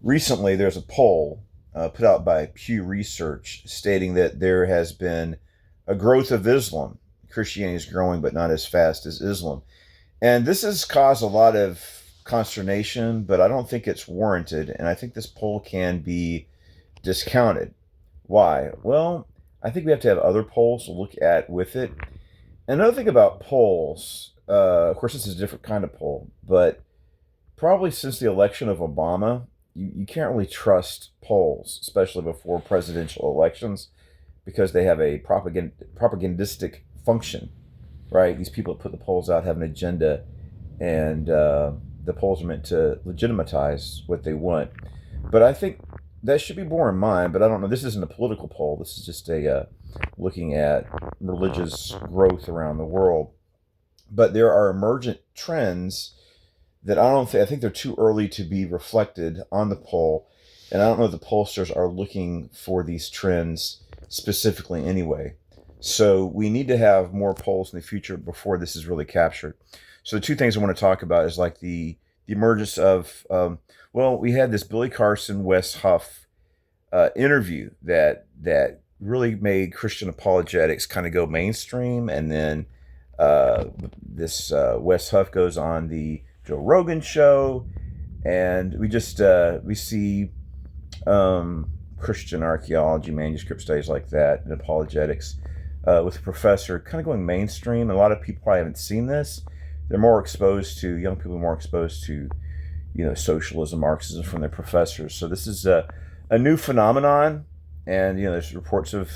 Recently, there's a poll put out by Pew Research stating that there has been a growth of Islam. Christianity is growing, but not as fast as Islam. And this has caused a lot of consternation, but I don't think it's warranted. And I think this poll can be discounted. Why? Well, I think we have to have other polls to look at with it. Another thing about polls, of course, this is a different kind of poll, but probably since the election of Obama, you can't really trust polls, especially before presidential elections, because they have a propagandistic function, right? These people that put the polls out have an agenda, and the polls are meant to legitimize what they want. But I think that should be borne in mind. But I don't know. This isn't a political poll. This is just a looking at religious growth around the world. But there are emergent trends that I don't think I think they're too early to be reflected on the poll, and I don't know if the pollsters are looking for these trends specifically anyway. So we need to have more polls in the future before this is really captured. So the two things I want to talk about is like the emergence of well, we had this Billy Carson Wes Huff interview that really made Christian apologetics kind of go mainstream, and then this Wes Huff goes on the Joe Rogan show, and we see Christian archaeology, manuscript studies like that, and apologetics with a professor kind of going mainstream. A lot of people probably haven't seen this. They're more exposed to young people, are more exposed to socialism, Marxism from their professors. So this is a new phenomenon, and there's reports of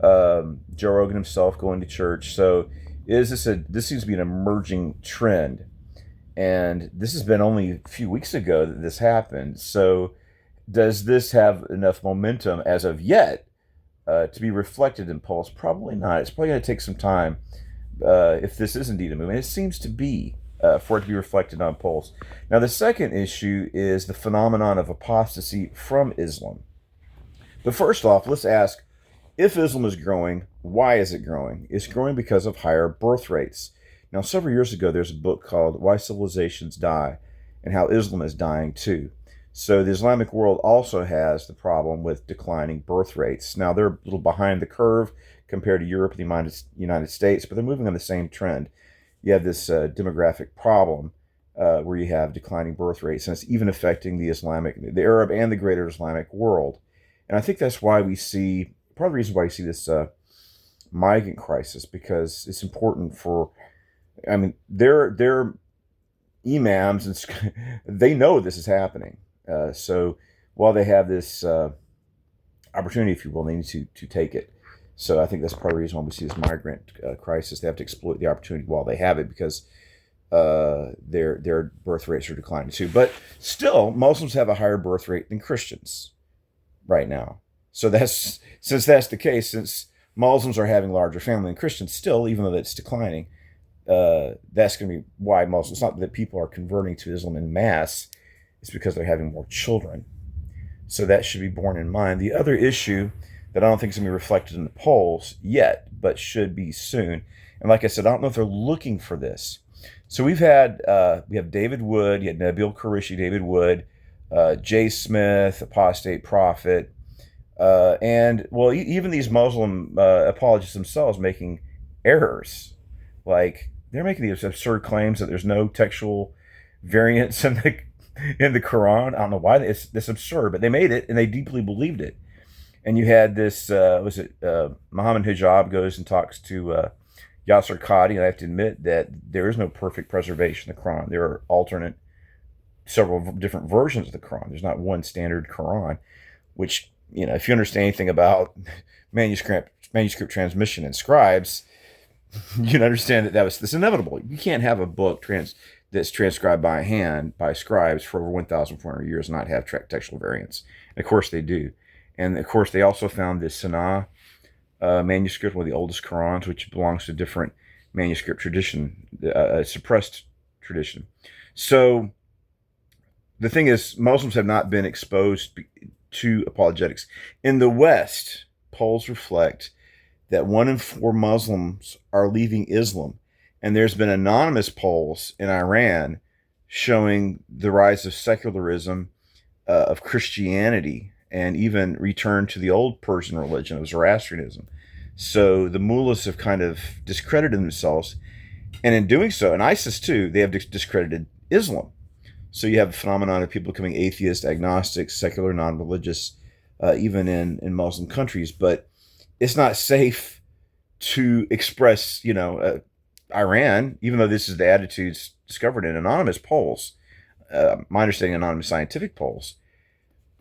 Joe Rogan himself going to church. So this seems to be an emerging trend, and this has been only a few weeks ago that this happened. So does this have enough momentum as of yet to be reflected in polls? Probably not. It's probably going to take some time if this is indeed a movement. It seems to be for it to be reflected on polls. Now, the second issue is the phenomenon of apostasy from Islam. But first off, let's ask, if Islam is growing, why is it growing? It's growing because of higher birth rates. Now, several years ago, there's a book called Why Civilizations Die and How Islam is Dying Too. So the Islamic world also has the problem with declining birth rates. Now, they're a little behind the curve compared to Europe and the United States, but they're moving on the same trend. You have this demographic problem where you have declining birth rates, and it's even affecting the Arab and the greater Islamic world. And I think that's why we see, part of the reason why you see this migrant crisis, because it's important for, I mean, they're imams, and they know this is happening. So while they have this opportunity, if you will, they need to take it. So I think that's part of the reason why we see this migrant crisis. They have to exploit the opportunity while they have it, because their birth rates are declining too. But still, Muslims have a higher birth rate than Christians right now. So since that's the case, since Muslims are having larger family than Christians, still, even though that's declining, that's going to be why Muslims. It's not that people are converting to Islam in mass; it's because they're having more children. So that should be borne in mind. The other issue that I don't think is going to be reflected in the polls yet, but should be soon. And like I said, I don't know if they're looking for this. So we have David Wood, you had Nabil Qureshi, David Wood, Jay Smith, apostate prophet, and well, even these Muslim apologists themselves making errors, like they're making these absurd claims that there's no textual variance in the Quran. I don't know why it's this absurd, but they made it and they deeply believed it. And you had this, Muhammad Hijab goes and talks to Yasser Qadi, and I have to admit that there is no perfect preservation of the Quran. There are several different versions of the Quran. There's not one standard Quran, which, if you understand anything about manuscript transmission and scribes, you can understand that that's inevitable. You can't have a book that's transcribed by hand by scribes for over 1,400 years and not have textual variants. And of course they do. And of course, they also found this Sanaa manuscript, one of the oldest Qurans, which belongs to a different manuscript tradition, a suppressed tradition. So the thing is, Muslims have not been exposed to apologetics. In the West, polls reflect that 1 in 4 Muslims are leaving Islam. And there's been anonymous polls in Iran showing the rise of secularism of Christianity and even returned to the old Persian religion of Zoroastrianism. So the mullahs have kind of discredited themselves, and in doing so, and ISIS too, they have discredited Islam. So you have a phenomenon of people becoming atheist, agnostic, secular, non-religious, even in Muslim countries. But it's not safe to express, Iran, even though this is the attitudes discovered in anonymous polls. My understanding, anonymous scientific polls.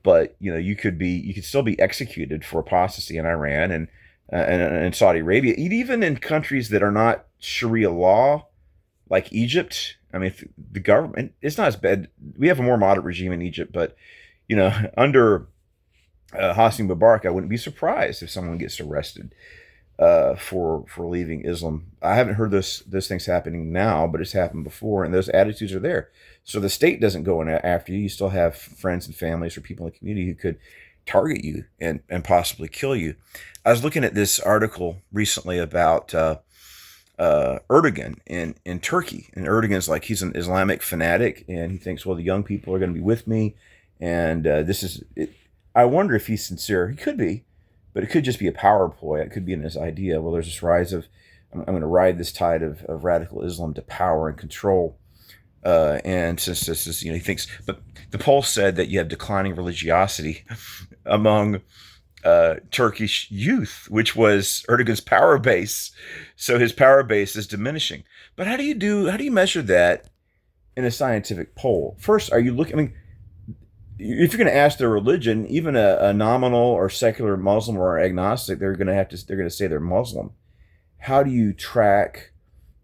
But you could still be executed for apostasy in Iran and Saudi Arabia, even in countries that are not Sharia law, like Egypt. I mean, the government, it's not as bad. We have a more moderate regime in Egypt, but under Hosni Mubarak, I wouldn't be surprised if someone gets arrested for leaving Islam. I haven't heard those things happening now, but it's happened before, and those attitudes are there. So the state doesn't go in after you. You still have friends and families or people in the community who could target you and possibly kill you. I was looking at this article recently about Erdogan in Turkey, and Erdogan's like, he's an Islamic fanatic, and he thinks, well, the young people are going to be with me, and this is it. I wonder if he's sincere. He could be, but it could just be a power ploy. It could be in his idea. Well, there's this rise of, I'm going to ride this tide of radical Islam to power and control. And since this is, he thinks, but the poll said that you have declining religiosity among Turkish youth, which was Erdogan's power base. So his power base is diminishing. But how do you measure that in a scientific poll? First, are you looking, I mean, if you're going to ask their religion, even a nominal or secular Muslim or agnostic, they're going to say they're Muslim. How do you track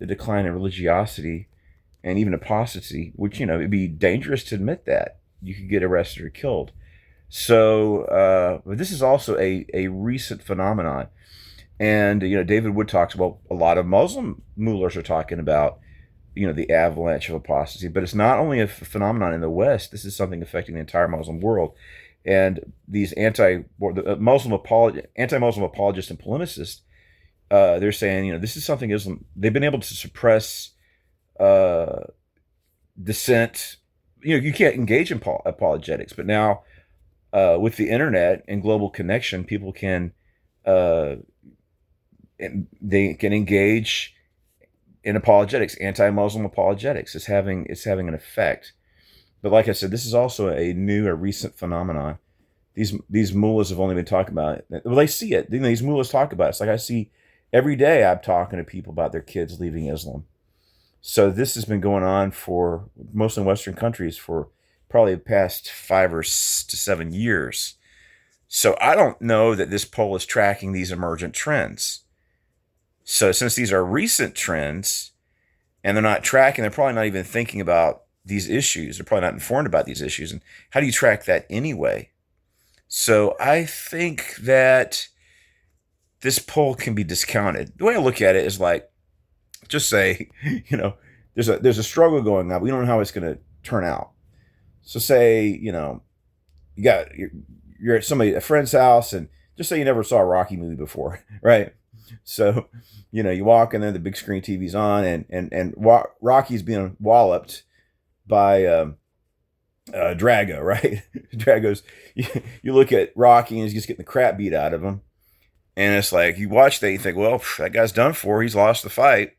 the decline in religiosity and even apostasy? Which, it'd be dangerous to admit that. You could get arrested or killed. So, but this is also a recent phenomenon. And, David Wood talks about, a lot of Muslim mullahs are talking about, the avalanche of apostasy. But it's not only a phenomenon in the West. This is something affecting the entire Muslim world. And these anti-Muslim apologists and polemicists, they're saying, this is something Islam, they've been able to suppress dissent. You can't engage in apologetics. But now, with the internet and global connection, people can they can engage in apologetics, anti-Muslim apologetics. It's having an effect. But like I said, this is also a recent phenomenon. These mullahs have only been talking about it. Well, they see it. These mullahs talk about it. It's like I see every day. I'm talking to people about their kids leaving Islam. So this has been going on for mostly in Western countries for probably the past 5 to 7 years. So I don't know that this poll is tracking these emergent trends. So since these are recent trends and they're not tracking, they're probably not even thinking about these issues. They're probably not informed about these issues. And how do you track that anyway? So I think that this poll can be discounted. The way I look at it is like, just say, there's a struggle going on. We don't know how it's going to turn out. So say, you're at a friend's house, and just say you never saw a Rocky movie before, right? So, you walk in there, the big screen TV's on, and Rocky's being walloped by Drago, right? Drago's, you look at Rocky and he's just getting the crap beat out of him. And it's like, you watch that, you think, well, that guy's done for. He's lost the fight.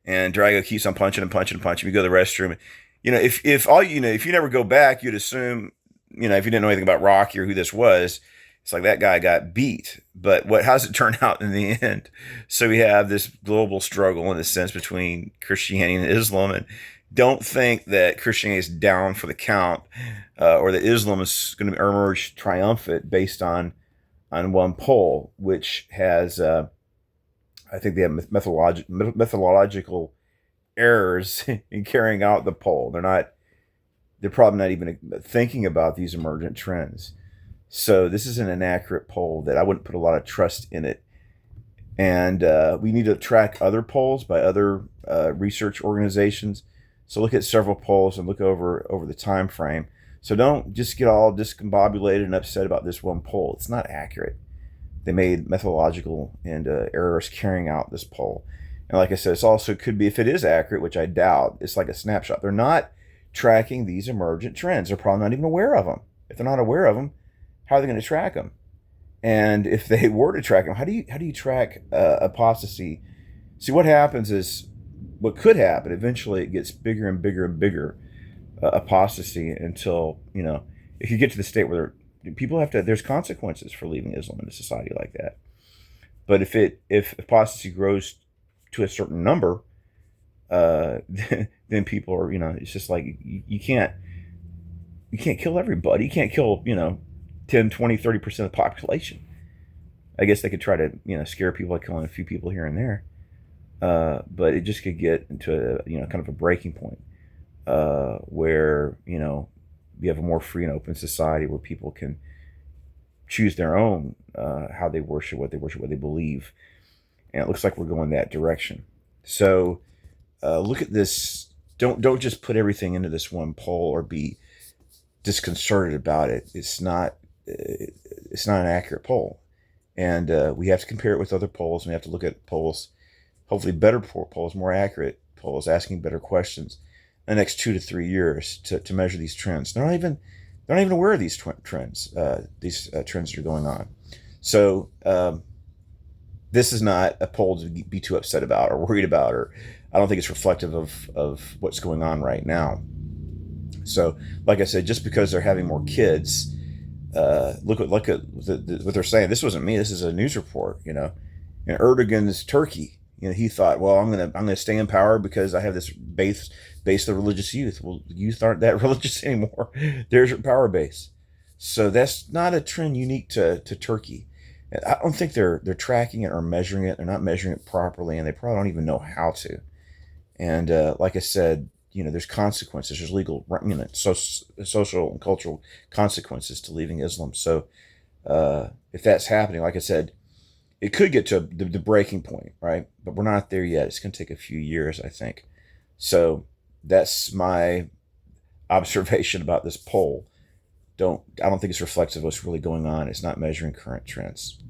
And Drago keeps on punching and punching and punching. You go to the restroom. If you never go back, you'd assume, if you didn't know anything about Rocky or who this was, it's like that guy got beat. But how's it turn out in the end? So we have this global struggle in a sense between Christianity and Islam. And don't think that Christianity is down for the count, or that Islam is going to emerge triumphant based on one poll, which has, I think they have methodological errors in carrying out the poll. They're probably not even thinking about these emergent trends. So this is an inaccurate poll that I wouldn't put a lot of trust in it. And we need to track other polls by other research organizations. So look at several polls and look over the time frame. So don't just get all discombobulated and upset about this one poll. It's not accurate. They made methodological and errors carrying out this poll. And like I said, it's also could be, if it is accurate, which I doubt, it's like a snapshot. They're not tracking these emergent trends. They're probably not even aware of them. If they're not aware of them, how are they going to track them? And if they were to track them, how do you track apostasy? See, what happens is, what could happen eventually, it gets bigger and bigger and bigger, apostasy, until, if you get to the state where people have to, there's consequences for leaving Islam in a society like that. But if apostasy grows to a certain number, then people are, it's just like, you can't kill everybody. You can't kill, 10, 20, 30% of the population. I guess they could try to, scare people by killing a few people here and there. But it just could get into kind of a breaking point, where, you have a more free and open society where people can choose their own, how they worship, what they believe. And it looks like we're going that direction. So look at this. Don't just put everything into this one poll or be disconcerted about it. It's not an accurate poll, and we have to compare it with other polls. And we have to look at polls, hopefully better polls, more accurate polls, asking better questions in the next 2 to 3 years to measure these trends. They're not even aware of these trends. These trends that are going on. So this is not a poll to be too upset about or worried about, or I don't think it's reflective of what's going on right now. So, like I said, just because they're having more kids, look at what they're saying. This wasn't me. This is a news report. In Erdogan's Turkey, he thought, well, I'm gonna stay in power because I have this base of religious youth. Well, youth aren't that religious anymore. There's your power base. So that's not a trend unique to Turkey. And I don't think they're tracking it or measuring it. They're not measuring it properly, and they probably don't even know how to. And like I said, there's consequences. There's legal, social and cultural consequences to leaving Islam. So if that's happening, like I said, it could get to the breaking point, right? But we're not there yet. It's going to take a few years, I think. So that's my observation about this poll. I don't think it's reflective of what's really going on. It's not measuring current trends.